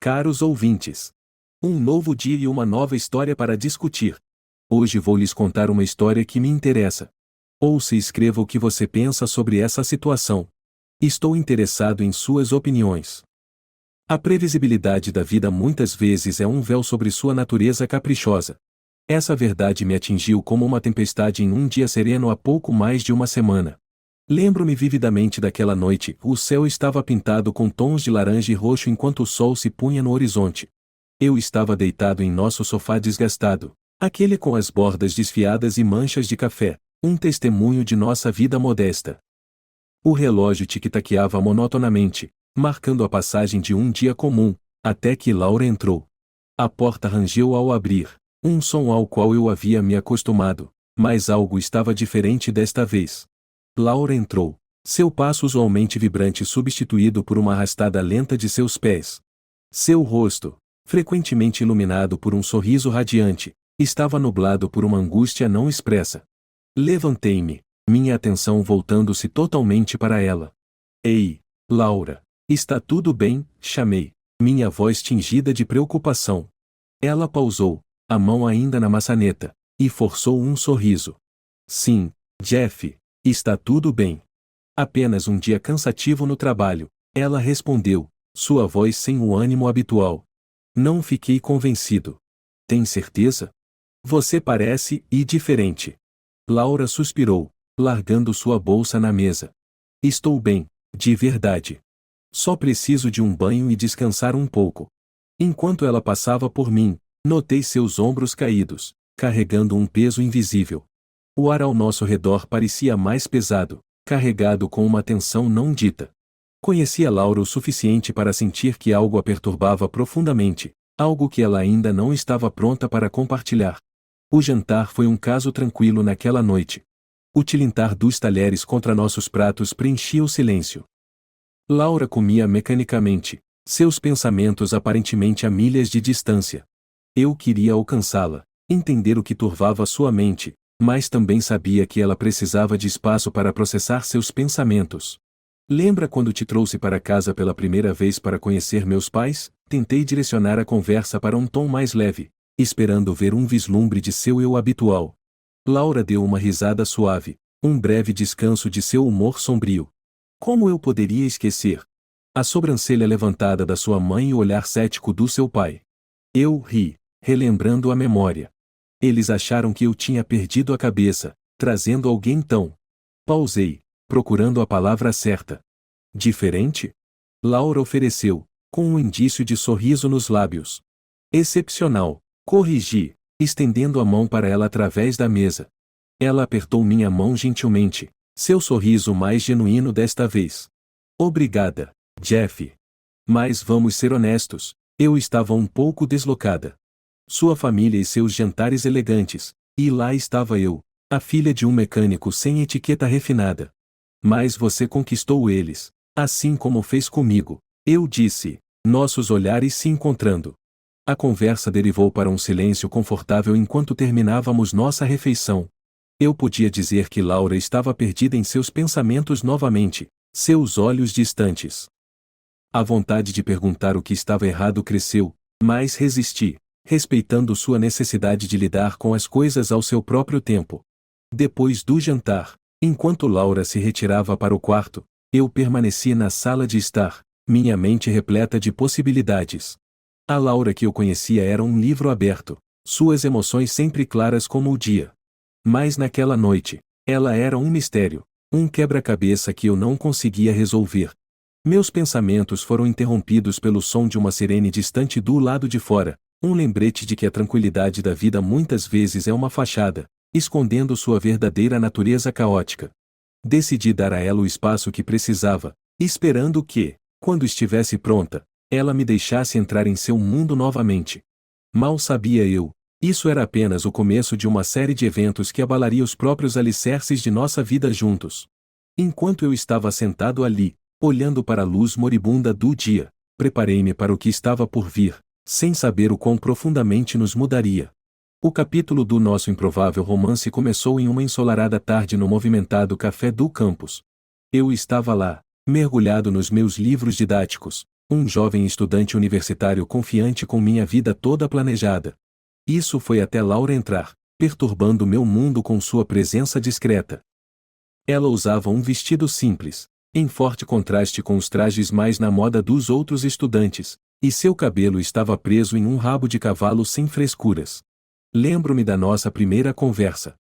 Caros ouvintes, um novo dia e uma nova história para discutir. Hoje vou lhes contar uma história que me interessa. Ouça e escreva o que você pensa sobre essa situação. Estou interessado em suas opiniões. A previsibilidade da vida muitas vezes é um véu sobre sua natureza caprichosa. Essa verdade me atingiu como uma tempestade em um dia sereno há pouco mais de uma semana. Lembro-me vividamente daquela noite. O céu estava pintado com tons de laranja e roxo enquanto o sol se punha no horizonte. Eu estava deitado em nosso sofá desgastado, aquele com as bordas desfiadas e manchas de café, um testemunho de nossa vida modesta. O relógio tic-taqueava monotonamente, marcando a passagem de um dia comum, até que Laura entrou. A porta rangeu ao abrir, um som ao qual eu havia me acostumado, mas algo estava diferente desta vez. Laura entrou, seu passo usualmente vibrante substituído por uma arrastada lenta de seus pés. Seu rosto, frequentemente iluminado por um sorriso radiante, estava nublado por uma angústia não expressa. Levantei-me, minha atenção voltando-se totalmente para ela. Ei, Laura, está tudo bem? Chamei, minha voz tingida de preocupação. Ela pausou, a mão ainda na maçaneta, e forçou um sorriso. Sim, Jeff, está tudo bem. Apenas um dia cansativo no trabalho, ela respondeu, sua voz sem o ânimo habitual. Não fiquei convencido. Tem certeza? Você parece diferente. Laura suspirou, largando sua bolsa na mesa. Estou bem, de verdade. Só preciso de um banho e descansar um pouco. Enquanto ela passava por mim, notei seus ombros caídos, carregando um peso invisível. O ar ao nosso redor parecia mais pesado, carregado com uma tensão não dita. Conhecia Laura o suficiente para sentir que algo a perturbava profundamente, algo que ela ainda não estava pronta para compartilhar. O jantar foi um caso tranquilo naquela noite. O tilintar dos talheres contra nossos pratos preenchia o silêncio. Laura comia mecanicamente, seus pensamentos aparentemente a milhas de distância. Eu queria alcançá-la, entender o que turvava sua mente, mas também sabia que ela precisava de espaço para processar seus pensamentos. Lembra quando te trouxe para casa pela primeira vez para conhecer meus pais? Tentei direcionar a conversa para um tom mais leve, esperando ver um vislumbre de seu eu habitual. Laura deu uma risada suave, um breve descanso de seu humor sombrio. Como eu poderia esquecer? A sobrancelha levantada da sua mãe e o olhar cético do seu pai. Eu ri, relembrando a memória. Eles acharam que eu tinha perdido a cabeça, trazendo alguém tão... Pausei, procurando a palavra certa. Diferente? Laura ofereceu, com um indício de sorriso nos lábios. Excepcional, corrigi, estendendo a mão para ela através da mesa. Ela apertou minha mão gentilmente, seu sorriso mais genuíno desta vez. Obrigada, Jeff. Mas vamos ser honestos, eu estava um pouco deslocada. Sua família e seus jantares elegantes, e lá estava eu, a filha de um mecânico sem etiqueta refinada. Mas você conquistou eles, assim como fez comigo, eu disse, nossos olhares se encontrando. A conversa derivou para um silêncio confortável enquanto terminávamos nossa refeição. Eu podia dizer que Laura estava perdida em seus pensamentos novamente, seus olhos distantes. A vontade de perguntar o que estava errado cresceu, mas resisti, respeitando sua necessidade de lidar com as coisas ao seu próprio tempo. Depois do jantar, enquanto Laura se retirava para o quarto, eu permaneci na sala de estar, minha mente repleta de possibilidades. A Laura que eu conhecia era um livro aberto, suas emoções sempre claras como o dia. Mas naquela noite, ela era um mistério, um quebra-cabeça que eu não conseguia resolver. Meus pensamentos foram interrompidos pelo som de uma sirene distante do lado de fora, um lembrete de que a tranquilidade da vida muitas vezes é uma fachada, escondendo sua verdadeira natureza caótica. Decidi dar a ela o espaço que precisava, esperando que, quando estivesse pronta, ela me deixasse entrar em seu mundo novamente. Mal sabia eu, isso era apenas o começo de uma série de eventos que abalaria os próprios alicerces de nossa vida juntos. Enquanto eu estava sentado ali, olhando para a luz moribunda do dia, preparei-me para o que estava por vir, sem saber o quão profundamente nos mudaria. O capítulo do nosso improvável romance começou em uma ensolarada tarde no movimentado café do campus. Eu estava lá, mergulhado nos meus livros didáticos, Um jovem estudante universitário confiante com minha vida toda planejada. Isso foi até Laura entrar, perturbando meu mundo com sua presença discreta. Ela usava um vestido simples, em forte contraste com os trajes mais na moda dos outros estudantes, e seu cabelo estava preso em um rabo de cavalo sem frescuras. Lembro-me da nossa primeira conversa.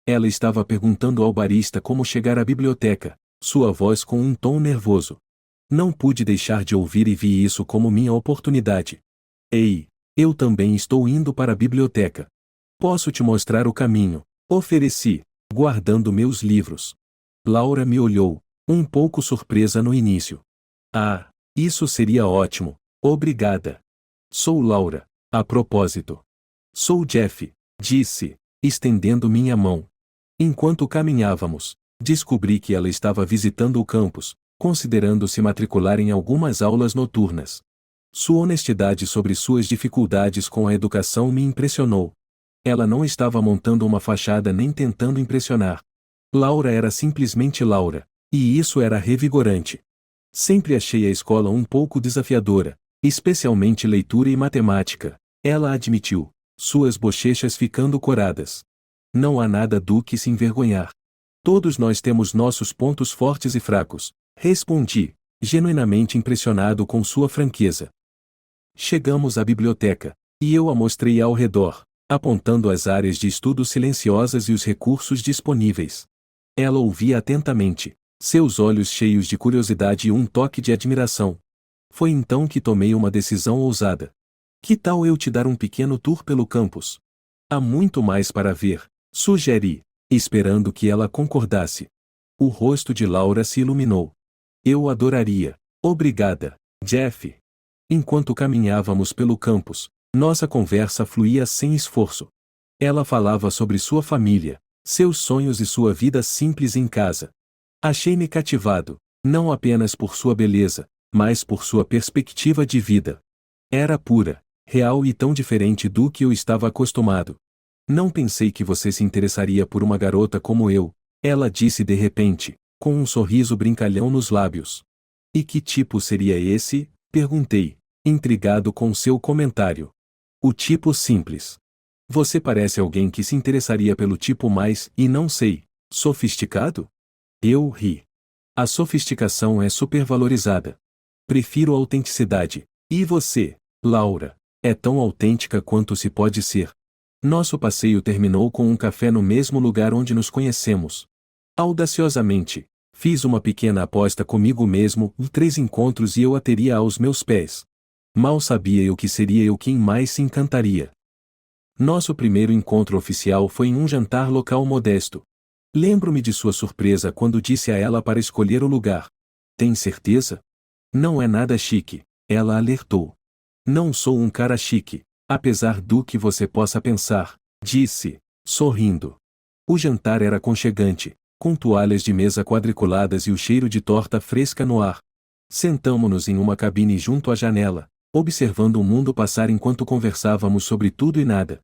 Ela estava perguntando ao barista como chegar à biblioteca, sua voz com um tom nervoso. Não pude deixar de ouvir e vi isso como minha oportunidade. Ei, eu também estou indo para a biblioteca. Posso te mostrar o caminho, ofereci, guardando meus livros. Laura me olhou, um pouco surpresa no início. Ah, isso seria ótimo, obrigada. Sou Laura, a propósito. Sou Jeff, disse, estendendo minha mão. Enquanto caminhávamos, descobri que ela estava visitando o campus, considerando se matricular em algumas aulas noturnas. Sua honestidade sobre suas dificuldades com a educação me impressionou. Ela não estava montando uma fachada nem tentando impressionar. Laura era simplesmente Laura, e isso era revigorante. Sempre achei a escola um pouco desafiadora, especialmente leitura e matemática, ela admitiu, suas bochechas ficando coradas. Não há nada do que se envergonhar. Todos nós temos nossos pontos fortes e fracos, respondi, genuinamente impressionado com sua franqueza. Chegamos à biblioteca, e eu a mostrei ao redor, apontando as áreas de estudo silenciosas e os recursos disponíveis. Ela ouvia atentamente, seus olhos cheios de curiosidade e um toque de admiração. Foi então que tomei uma decisão ousada. Que tal eu te dar um pequeno tour pelo campus? Há muito mais para ver, sugeri, esperando que ela concordasse. O rosto de Laura se iluminou. Eu adoraria. Obrigada, Jeff. Enquanto caminhávamos pelo campus, nossa conversa fluía sem esforço. Ela falava sobre sua família, seus sonhos e sua vida simples em casa. Achei-me cativado, não apenas por sua beleza, mas por sua perspectiva de vida. Era pura, real e tão diferente do que eu estava acostumado. Não pensei que você se interessaria por uma garota como eu, ela disse de repente, com um sorriso brincalhão nos lábios. E que tipo seria esse? Perguntei, intrigado com seu comentário. O tipo simples. Você parece alguém que se interessaria pelo tipo mais, e não sei, sofisticado? Eu ri. A sofisticação é supervalorizada. Prefiro a autenticidade. E você, Laura, é tão autêntica quanto se pode ser. Nosso passeio terminou com um café no mesmo lugar onde nos conhecemos. Audaciosamente, fiz uma pequena aposta comigo mesmo, 3 encontros e eu a teria aos meus pés. Mal sabia eu que seria eu quem mais se encantaria. Nosso primeiro encontro oficial foi em um jantar local modesto. Lembro-me de sua surpresa quando disse a ela para escolher o lugar. Tem certeza? Não é nada chique, ela alertou. Não sou um cara chique, apesar do que você possa pensar, disse, sorrindo. O jantar era aconchegante, com toalhas de mesa quadriculadas e o cheiro de torta fresca no ar. Sentamo-nos em uma cabine junto à janela, observando o mundo passar enquanto conversávamos sobre tudo e nada.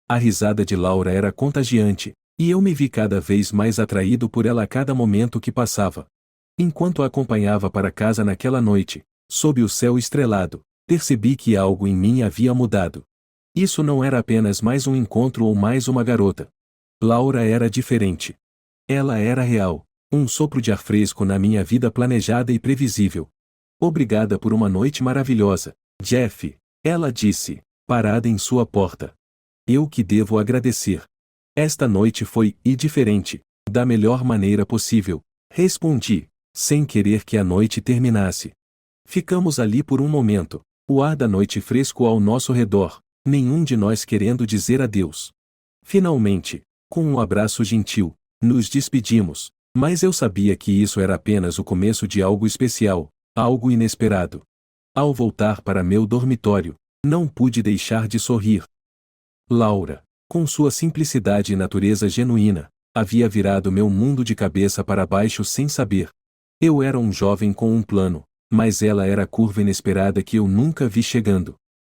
A risada de Laura era contagiante, e eu me vi cada vez mais atraído por ela a cada momento que passava. Enquanto a acompanhava para casa naquela noite, sob o céu estrelado, percebi que algo em mim havia mudado. Isso não era apenas mais um encontro ou mais uma garota. Laura era diferente. Ela era real, um sopro de ar fresco na minha vida planejada e previsível. Obrigada por uma noite maravilhosa, Jeff, ela disse, parada em sua porta. Eu que devo agradecer. Esta noite foi, e diferente, da melhor maneira possível, respondi, sem querer que a noite terminasse. Ficamos ali por um momento, o ar da noite fresco ao nosso redor, nenhum de nós querendo dizer adeus. Finalmente, com um abraço gentil, nos despedimos, mas eu sabia que isso era apenas o começo de algo especial, algo inesperado. Ao voltar para meu dormitório, não pude deixar de sorrir. Laura, com sua simplicidade e natureza genuína, havia virado meu mundo de cabeça para baixo sem saber. Eu era um jovem com um plano, mas ela era a curva inesperada que eu nunca vi chegando.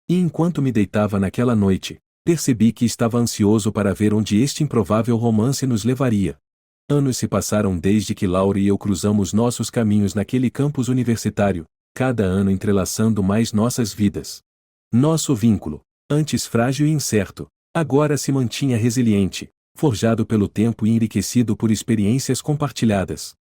E enquanto me deitava naquela noite, percebi que estava ansioso para ver onde este improvável romance nos levaria. Anos se passaram desde que Laura e eu cruzamos nossos caminhos naquele campus universitário, cada ano entrelaçando mais nossas vidas. Nosso vínculo, antes frágil e incerto, agora se mantinha resiliente, forjado pelo tempo e enriquecido por experiências compartilhadas.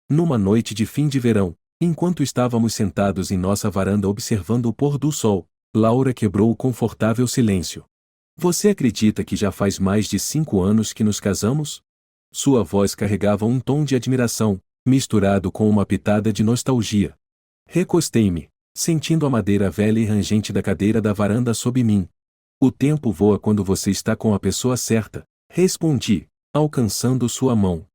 Numa noite de fim de verão, enquanto estávamos sentados em nossa varanda observando o pôr do sol, Laura quebrou o confortável silêncio. Você acredita que já faz mais de 5 anos que nos casamos? Sua voz carregava um tom de admiração, misturado com uma pitada de nostalgia. Recostei-me, sentindo a madeira velha e rangente da cadeira da varanda sob mim. O tempo voa quando você está com a pessoa certa, respondi, alcançando sua mão.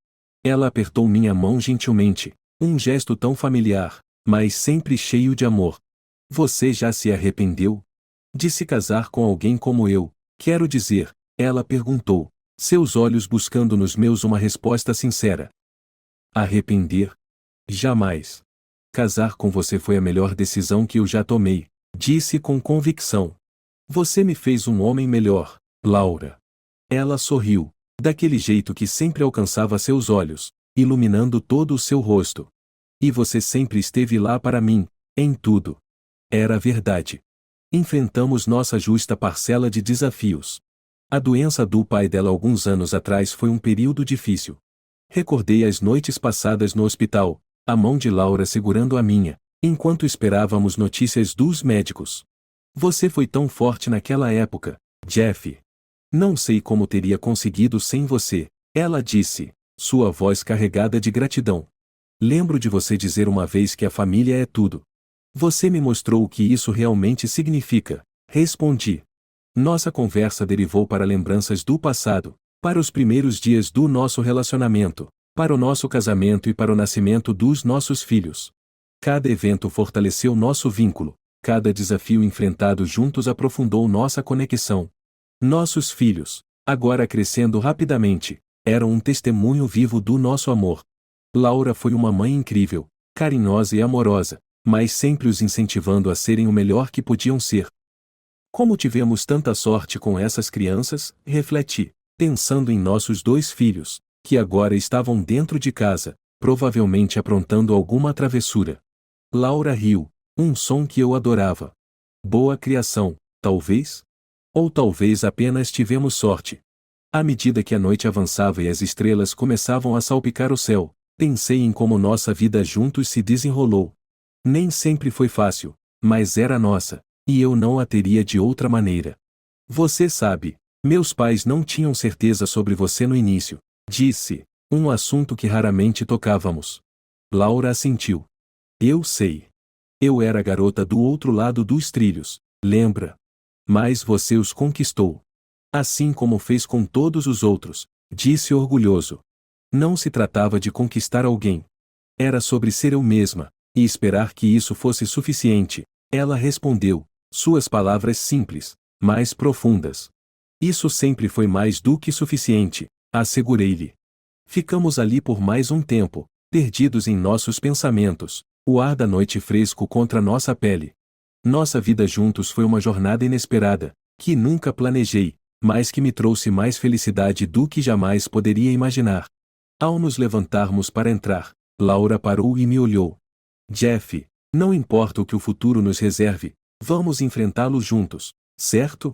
Ela apertou minha mão gentilmente, um gesto tão familiar, mas sempre cheio de amor. Você já se arrependeu? De se casar com alguém como eu, quero dizer, ela perguntou, seus olhos buscando nos meus uma resposta sincera. Arrepender? Jamais. Casar com você foi a melhor decisão que eu já tomei, disse com convicção. Você me fez um homem melhor, Laura. Ela sorriu, daquele jeito que sempre alcançava seus olhos, iluminando todo o seu rosto. E você sempre esteve lá para mim, em tudo. Era verdade. Enfrentamos nossa justa parcela de desafios. A doença do pai dela alguns anos atrás foi um período difícil. Recordei as noites passadas no hospital, a mão de Laura segurando a minha, enquanto esperávamos notícias dos médicos. Você foi tão forte naquela época, Jeff. Não sei como teria conseguido sem você, ela disse, sua voz carregada de gratidão. Lembro de você dizer uma vez que a família é tudo. Você me mostrou o que isso realmente significa, respondi. Nossa conversa derivou para lembranças do passado, para os primeiros dias do nosso relacionamento, para o nosso casamento e para o nascimento dos nossos filhos. Cada evento fortaleceu nosso vínculo, cada desafio enfrentado juntos aprofundou nossa conexão. Nossos filhos, agora crescendo rapidamente, eram um testemunho vivo do nosso amor. Laura foi uma mãe incrível, carinhosa e amorosa, mas sempre os incentivando a serem o melhor que podiam ser. Como tivemos tanta sorte com essas crianças, refleti, pensando em nossos 2 filhos, que agora estavam dentro de casa, provavelmente aprontando alguma travessura. Laura riu, um som que eu adorava. Boa criação, talvez? Ou talvez apenas tivemos sorte. À medida que a noite avançava e as estrelas começavam a salpicar o céu, pensei em como nossa vida juntos se desenrolou. Nem sempre foi fácil, mas era nossa, e eu não a teria de outra maneira. Você sabe, meus pais não tinham certeza sobre você no início, disse, um assunto que raramente tocávamos. Laura assentiu. Eu sei. Eu era a garota do outro lado dos trilhos, lembra? Mas você os conquistou. Assim como fez com todos os outros, disse orgulhoso. Não se tratava de conquistar alguém. Era sobre ser eu mesma, e esperar que isso fosse suficiente, ela respondeu, suas palavras simples, mas profundas. Isso sempre foi mais do que suficiente, assegurei-lhe. Ficamos ali por mais um tempo, perdidos em nossos pensamentos, o ar da noite fresco contra nossa pele. Nossa vida juntos foi uma jornada inesperada, que nunca planejei, mas que me trouxe mais felicidade do que jamais poderia imaginar. Ao nos levantarmos para entrar, Laura parou e me olhou. Jeff, não importa o que o futuro nos reserve, vamos enfrentá-lo juntos, certo?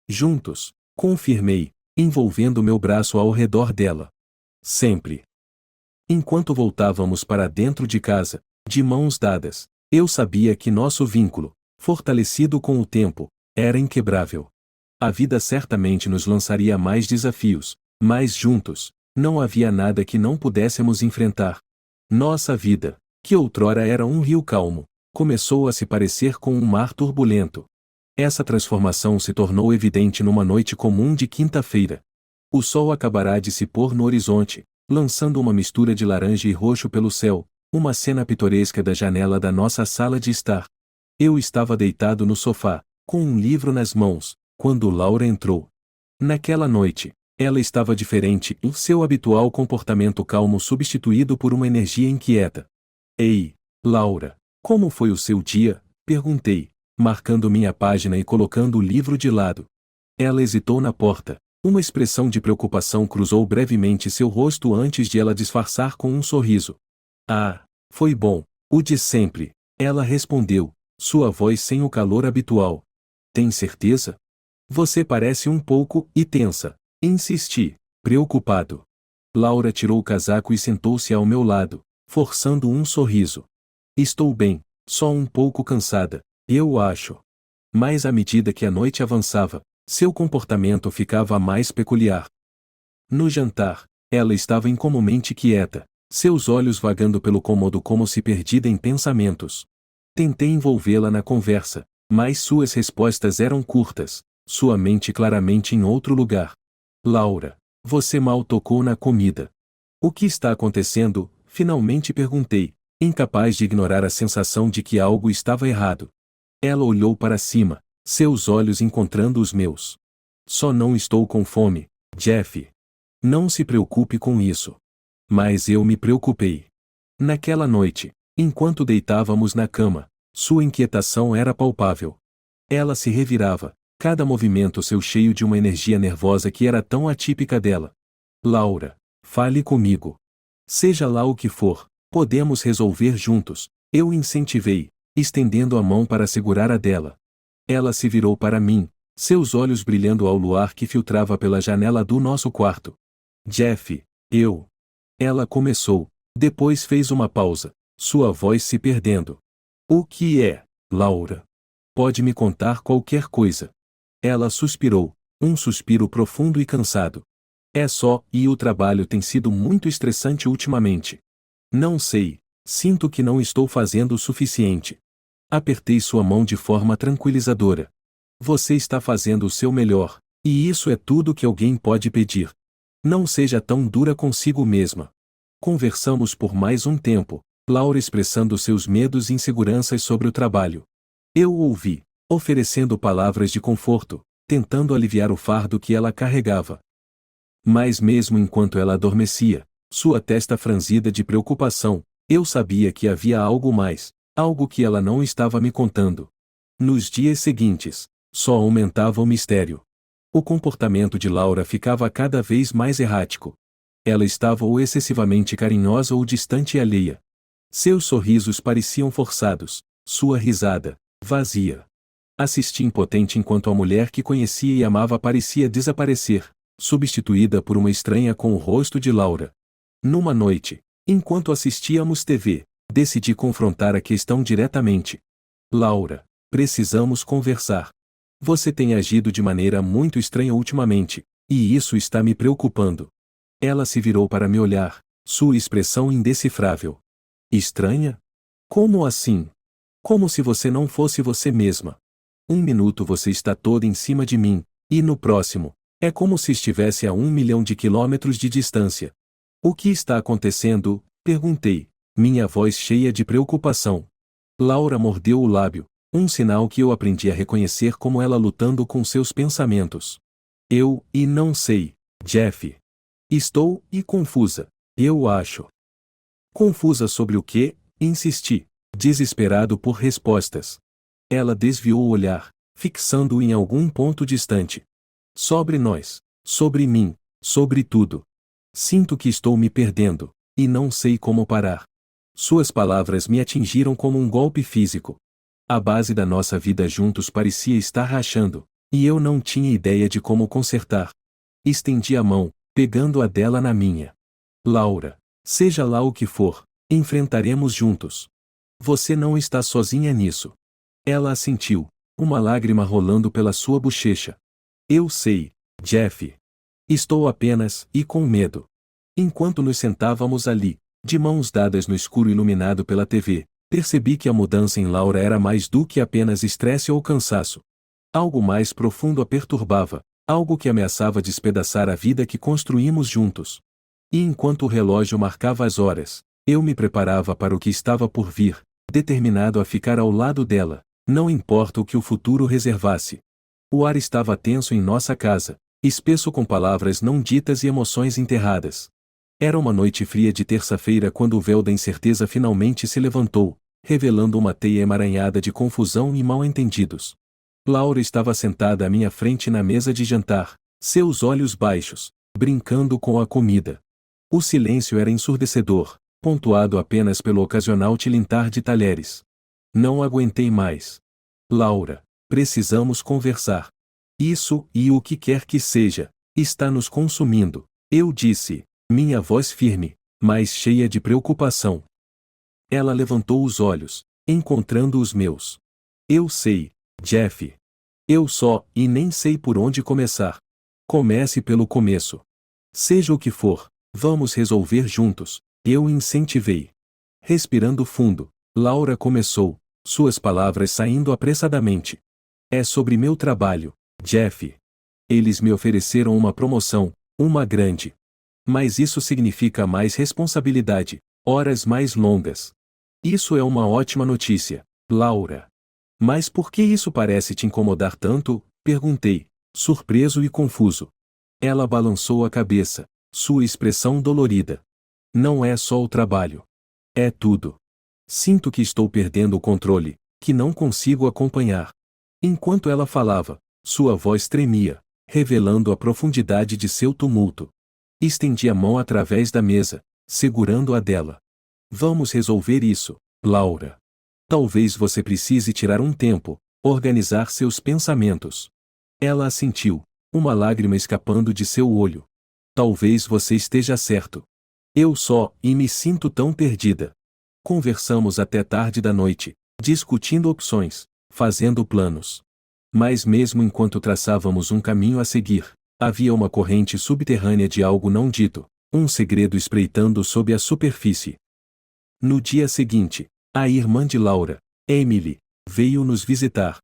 Juntos, confirmei, envolvendo meu braço ao redor dela. Sempre. Enquanto voltávamos para dentro de casa, de mãos dadas, eu sabia que nosso vínculo, fortalecido com o tempo, era inquebrável. A vida certamente nos lançaria mais desafios, mas juntos, não havia nada que não pudéssemos enfrentar. Nossa vida, que outrora era um rio calmo, começou a se parecer com um mar turbulento. Essa transformação se tornou evidente numa noite comum de quinta-feira. O sol acabará de se pôr no horizonte, lançando uma mistura de laranja e roxo pelo céu, uma cena pitoresca da janela da nossa sala de estar. Eu estava deitado no sofá, com um livro nas mãos, quando Laura entrou. Naquela noite, ela estava diferente, e seu habitual comportamento calmo substituído por uma energia inquieta. Ei, Laura, como foi o seu dia? Perguntei, marcando minha página e colocando o livro de lado. Ela hesitou na porta. Uma expressão de preocupação cruzou brevemente seu rosto antes de ela disfarçar com um sorriso. Ah, foi bom, o de sempre, Ela respondeu, sua voz sem o calor habitual. Tem certeza? Você parece um pouco e tensa. Insisti, preocupado. Laura tirou o casaco e sentou-se ao meu lado, forçando um sorriso. Estou bem, só um pouco cansada, eu acho. Mas à medida que a noite avançava, seu comportamento ficava mais peculiar. No jantar, ela estava incomumente quieta, seus olhos vagando pelo cômodo como se perdida em pensamentos. Tentei envolvê-la na conversa, mas suas respostas eram curtas, sua mente claramente em outro lugar. Laura, você mal tocou na comida. O que está acontecendo? Finalmente perguntei, incapaz de ignorar a sensação de que algo estava errado. Ela olhou para cima, seus olhos encontrando os meus. Só não estou com fome, Jeff. Não se preocupe com isso. Mas eu me preocupei. Naquela noite, enquanto deitávamos na cama, sua inquietação era palpável. Ela se revirava, cada movimento seu cheio de uma energia nervosa que era tão atípica dela. Laura, fale comigo. Seja lá o que for, podemos resolver juntos, eu incentivei, estendendo a mão para segurar a dela. Ela se virou para mim, seus olhos brilhando ao luar que filtrava pela janela do nosso quarto. Jeff, eu. Ela começou, depois fez uma pausa, sua voz se perdendo. O que é, Laura? Pode me contar qualquer coisa. Ela suspirou, um suspiro profundo e cansado. É só, e o trabalho tem sido muito estressante ultimamente. Não sei, sinto que não estou fazendo o suficiente. Apertei sua mão de forma tranquilizadora. Você está fazendo o seu melhor, e isso é tudo que alguém pode pedir. Não seja tão dura consigo mesma. Conversamos por mais um tempo, Laura expressando seus medos e inseguranças sobre o trabalho. Eu ouvi, oferecendo palavras de conforto, tentando aliviar o fardo que ela carregava. Mas mesmo enquanto ela adormecia, sua testa franzida de preocupação, eu sabia que havia algo mais, algo que ela não estava me contando. Nos dias seguintes, só aumentava o mistério. O comportamento de Laura ficava cada vez mais errático. Ela estava ou excessivamente carinhosa ou distante e alheia. Seus sorrisos pareciam forçados, sua risada, vazia. Assisti impotente enquanto a mulher que conhecia e amava parecia desaparecer, substituída por uma estranha com o rosto de Laura. Numa noite, enquanto assistíamos TV, decidi confrontar a questão diretamente. Laura, precisamos conversar. Você tem agido de maneira muito estranha ultimamente, e isso está me preocupando. Ela se virou para me olhar, sua expressão indecifrável. Estranha? Como assim? Como se você não fosse você mesma. Um minuto você está toda em cima de mim, e no próximo, é como se estivesse a 1 milhão de quilômetros de distância. O que está acontecendo? Perguntei, minha voz cheia de preocupação. Laura mordeu o lábio, um sinal que eu aprendi a reconhecer como ela lutando com seus pensamentos. E não sei, Jeff. Estou, confusa, eu acho. Confusa sobre o quê? Insisti, desesperado por respostas. Ela desviou o olhar, fixando-o em algum ponto distante. Sobre nós, sobre mim, sobre tudo. Sinto que estou me perdendo, e não sei como parar. Suas palavras me atingiram como um golpe físico. A base da nossa vida juntos parecia estar rachando, e eu não tinha ideia de como consertar. Estendi a mão, pegando a dela na minha. Laura, seja lá o que for, enfrentaremos juntos. Você não está sozinha nisso. Ela assentiu, uma lágrima rolando pela sua bochecha. Eu sei, Jeff. Estou apenas, com medo. Enquanto nos sentávamos ali, de mãos dadas no escuro iluminado pela TV, percebi que a mudança em Laura era mais do que apenas estresse ou cansaço. Algo mais profundo a perturbava, algo que ameaçava despedaçar a vida que construímos juntos. E enquanto o relógio marcava as horas, eu me preparava para o que estava por vir, determinado a ficar ao lado dela, não importa o que o futuro reservasse. O ar estava tenso em nossa casa, espesso com palavras não ditas e emoções enterradas. Era uma noite fria de terça-feira quando o véu da incerteza finalmente se levantou, revelando uma teia emaranhada de confusão e mal-entendidos. Laura estava sentada à minha frente na mesa de jantar, seus olhos baixos, brincando com a comida. O silêncio era ensurdecedor, pontuado apenas pelo ocasional tilintar de talheres. Não aguentei mais. Laura, precisamos conversar. Isso, e o que quer que seja, está nos consumindo, eu disse, minha voz firme, mas cheia de preocupação. Ela levantou os olhos, encontrando os meus. Eu sei, Jeff. Eu só, e nem sei por onde começar. Comece pelo começo. Seja o que for, vamos resolver juntos, eu incentivei. Respirando fundo, Laura começou, suas palavras saindo apressadamente. É sobre meu trabalho, Jeff. Eles me ofereceram uma promoção, uma grande. Mas isso significa mais responsabilidade, horas mais longas. Isso é uma ótima notícia, Laura. Mas por que isso parece te incomodar tanto? Perguntei, surpreso e confuso. Ela balançou a cabeça, sua expressão dolorida. Não é só o trabalho. É tudo. Sinto que estou perdendo o controle, que não consigo acompanhar. Enquanto ela falava, sua voz tremia, revelando a profundidade de seu tumulto. Estendi a mão através da mesa, segurando a dela. Vamos resolver isso, Laura. Talvez você precise tirar um tempo, organizar seus pensamentos. Ela assentiu, uma lágrima escapando de seu olho. Talvez você esteja certo. Eu só, e me sinto tão perdida. Conversamos até tarde da noite, discutindo opções, fazendo planos. Mas mesmo enquanto traçávamos um caminho a seguir, havia uma corrente subterrânea de algo não dito, um segredo espreitando sob a superfície. No dia seguinte, a irmã de Laura, Emily, veio nos visitar.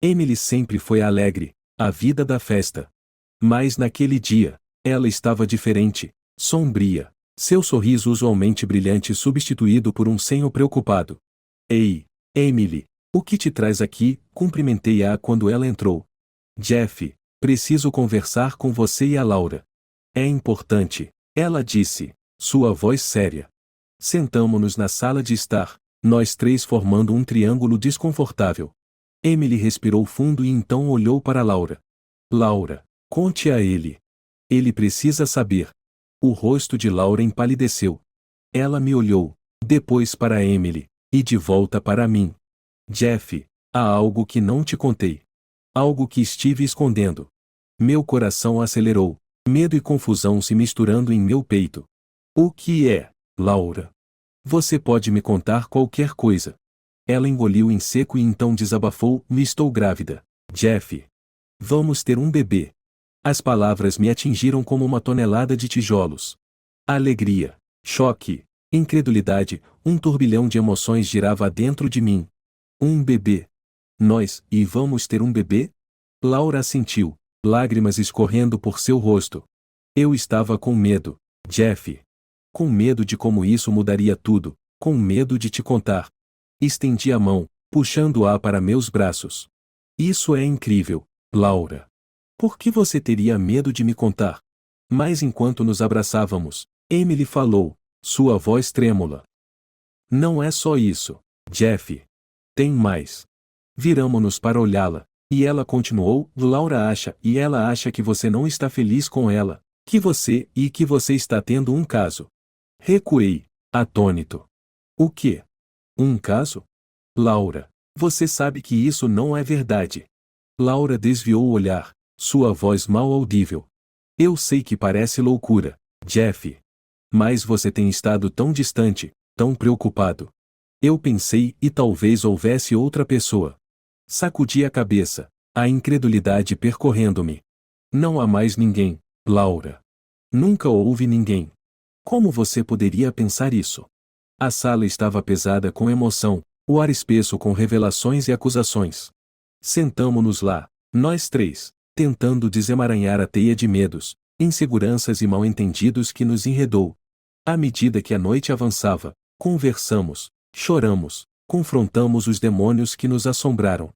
Emily sempre foi alegre, a vida da festa. Mas naquele dia, ela estava diferente, sombria, seu sorriso usualmente brilhante substituído por um senho preocupado. Ei, Emily, o que te traz aqui? Cumprimentei-a quando ela entrou. Jeff, preciso conversar com você e a Laura. É importante, ela disse, sua voz séria. Sentamo-nos na sala de estar, nós três formando um triângulo desconfortável. Emily respirou fundo e então olhou para Laura. Laura, conte a ele. Ele precisa saber. O rosto de Laura empalideceu. Ela me olhou, depois para Emily, e de volta para mim. Jeff, há algo que não te contei. Algo que estive escondendo. Meu coração acelerou, medo e confusão se misturando em meu peito. O que é, Laura? Você pode me contar qualquer coisa. Ela engoliu em seco e então desabafou: estou grávida. Jeff. Vamos ter um bebê. As palavras me atingiram como uma tonelada de tijolos. Alegria, choque, incredulidade, um turbilhão de emoções girava dentro de mim. Um bebê. Nós, e vamos ter um bebê? Laura assentiu, lágrimas escorrendo por seu rosto. Eu estava com medo, Jeff. Com medo de como isso mudaria tudo, com medo de te contar. Estendi a mão, puxando-a para meus braços. Isso é incrível, Laura. Por que você teria medo de me contar? Mas enquanto nos abraçávamos, Emily falou, sua voz trêmula. Não é só isso, Jeff. Tem mais. Viramo-nos para olhá-la, e ela continuou: Laura acha, e ela acha que você não está feliz com ela, que você está tendo um caso. Recuei, atônito. O quê? Um caso? Laura, você sabe que isso não é verdade. Laura desviou o olhar, sua voz mal audível. Eu sei que parece loucura, Jeff. Mas você tem estado tão distante, tão preocupado. Eu pensei e talvez houvesse outra pessoa. Sacudi a cabeça, a incredulidade percorrendo-me. Não há mais ninguém, Laura. Nunca houve ninguém. Como você poderia pensar isso? A sala estava pesada com emoção, o ar espesso com revelações e acusações. Sentamo-nos lá, nós três, tentando desemaranhar a teia de medos, inseguranças e mal-entendidos que nos enredou. À medida que a noite avançava, conversamos, choramos, confrontamos os demônios que nos assombraram.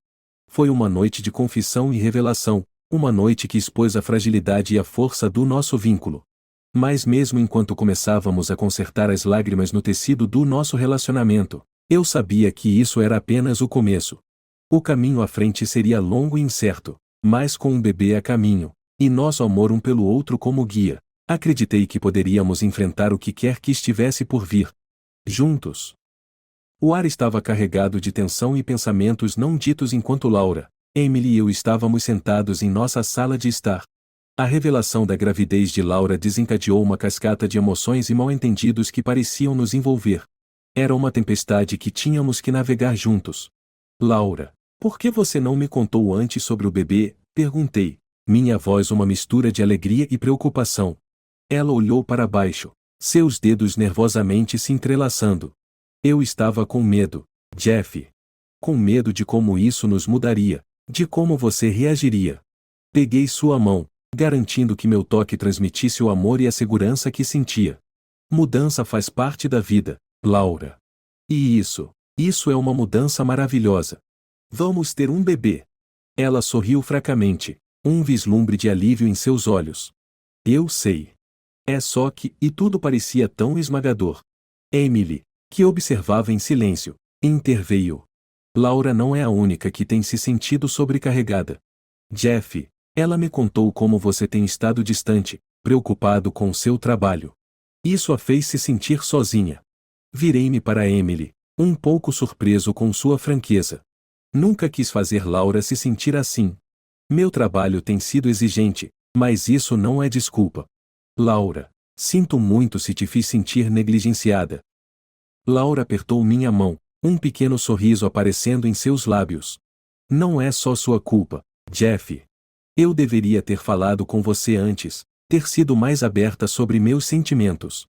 Foi uma noite de confissão e revelação, uma noite que expôs a fragilidade e a força do nosso vínculo. Mas mesmo enquanto começávamos a consertar as lágrimas no tecido do nosso relacionamento, eu sabia que isso era apenas o começo. O caminho à frente seria longo e incerto, mas com um bebê a caminho, e nosso amor um pelo outro como guia, acreditei que poderíamos enfrentar o que quer que estivesse por vir. Juntos. O ar estava carregado de tensão e pensamentos não ditos enquanto Laura, Emily e eu estávamos sentados em nossa sala de estar. A revelação da gravidez de Laura desencadeou uma cascata de emoções e mal-entendidos que pareciam nos envolver. Era uma tempestade que tínhamos que navegar juntos. Laura, por que você não me contou antes sobre o bebê? Perguntei. Minha voz uma mistura de alegria e preocupação. Ela olhou para baixo, seus dedos nervosamente se entrelaçando. Eu estava com medo, Jeff. Com medo de como isso nos mudaria, de como você reagiria. Peguei sua mão, garantindo que meu toque transmitisse o amor e a segurança que sentia. Mudança faz parte da vida, Laura. E isso é uma mudança maravilhosa. Vamos ter um bebê. Ela sorriu fracamente, um vislumbre de alívio em seus olhos. Eu sei. É só que, e tudo parecia tão esmagador. Emily, que observava em silêncio, interveio. Laura não é a única que tem se sentido sobrecarregada. Jeff, ela me contou como você tem estado distante, preocupado com seu trabalho. Isso a fez se sentir sozinha. Virei-me para Emily, um pouco surpreso com sua franqueza. Nunca quis fazer Laura se sentir assim. Meu trabalho tem sido exigente, mas isso não é desculpa. Laura, sinto muito se te fiz sentir negligenciada. Laura apertou minha mão, um pequeno sorriso aparecendo em seus lábios. Não é só sua culpa, Jeff. Eu deveria ter falado com você antes, ter sido mais aberta sobre meus sentimentos.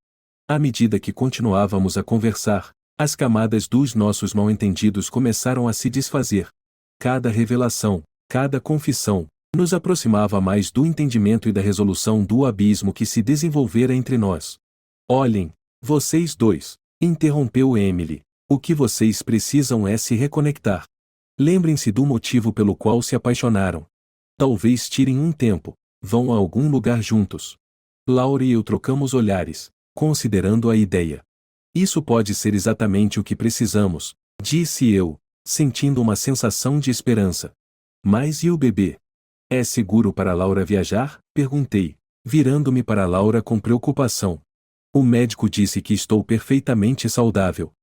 À medida que continuávamos a conversar, as camadas dos nossos mal-entendidos começaram a se desfazer. Cada revelação, cada confissão, nos aproximava mais do entendimento e da resolução do abismo que se desenvolvera entre nós. Olhem, vocês dois, interrompeu Emily, o que vocês precisam é se reconectar. Lembrem-se do motivo pelo qual se apaixonaram. Talvez tirem um tempo, vão a algum lugar juntos. Laura e eu trocamos olhares, considerando a ideia. Isso pode ser exatamente o que precisamos, disse eu, sentindo uma sensação de esperança. Mas e o bebê? É seguro para Laura viajar? Perguntei, virando-me para Laura com preocupação. O médico disse que estou perfeitamente saudável.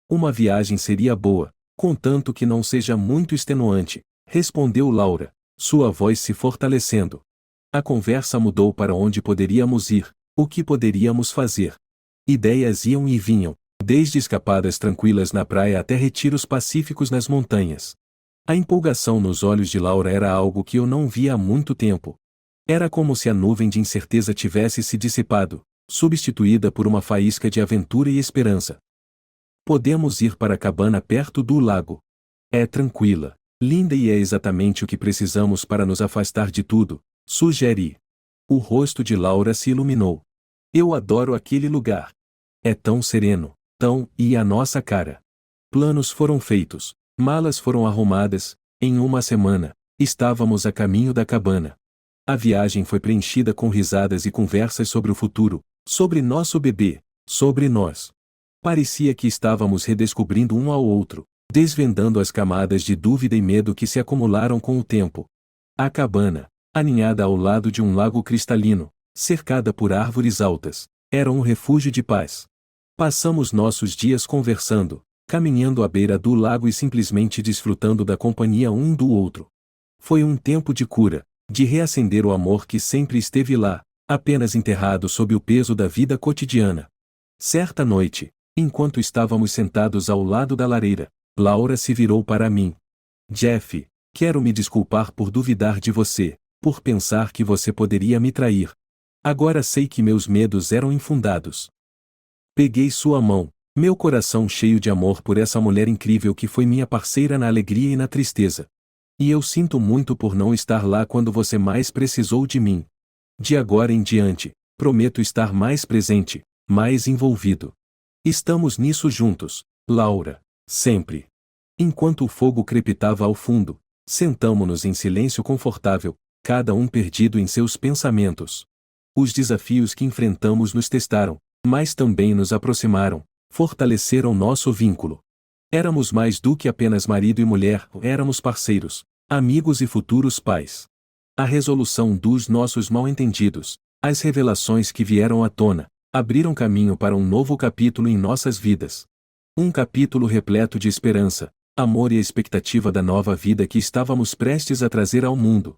Uma viagem seria boa, contanto que não seja muito extenuante, respondeu Laura, sua voz se fortalecendo. A conversa mudou para onde poderíamos ir, o que poderíamos fazer. Ideias iam e vinham, desde escapadas tranquilas na praia até retiros pacíficos nas montanhas. A empolgação nos olhos de Laura era algo que eu não via há muito tempo. Era como se a nuvem de incerteza tivesse se dissipado, substituída por uma faísca de aventura e esperança. Podemos ir para a cabana perto do lago. É tranquila, linda e é exatamente o que precisamos para nos afastar de tudo, sugeri. O rosto de Laura se iluminou. Eu adoro aquele lugar. É tão sereno, e a nossa cara. Planos foram feitos, malas foram arrumadas, em uma semana, estávamos a caminho da cabana. A viagem foi preenchida com risadas e conversas sobre o futuro, sobre nosso bebê, sobre nós. Parecia que estávamos redescobrindo um ao outro, desvendando as camadas de dúvida e medo que se acumularam com o tempo. A cabana, aninhada ao lado de um lago cristalino, cercada por árvores altas, era um refúgio de paz. Passamos nossos dias conversando, caminhando à beira do lago e simplesmente desfrutando da companhia um do outro. Foi um tempo de cura, de reacender o amor que sempre esteve lá, apenas enterrado sob o peso da vida cotidiana. Certa noite, enquanto estávamos sentados ao lado da lareira, Laura se virou para mim. Jeff, quero me desculpar por duvidar de você, por pensar que você poderia me trair. Agora sei que meus medos eram infundados. Peguei sua mão, meu coração cheio de amor por essa mulher incrível que foi minha parceira na alegria e na tristeza. E eu sinto muito por não estar lá quando você mais precisou de mim. De agora em diante, prometo estar mais presente, mais envolvido. Estamos nisso juntos, Laura, sempre. Enquanto o fogo crepitava ao fundo, sentamo-nos em silêncio confortável, cada um perdido em seus pensamentos. Os desafios que enfrentamos nos testaram, mas também nos aproximaram, fortaleceram nosso vínculo. Éramos mais do que apenas marido e mulher, éramos parceiros, amigos e futuros pais. A resolução dos nossos mal-entendidos, as revelações que vieram à tona, abriram caminho para um novo capítulo em nossas vidas. Um capítulo repleto de esperança, amor e expectativa da nova vida que estávamos prestes a trazer ao mundo.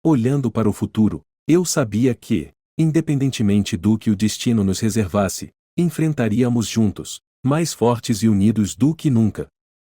Olhando para o futuro, eu sabia que, independentemente do que o destino nos reservasse, enfrentaríamos juntos, mais fortes e unidos do que nunca.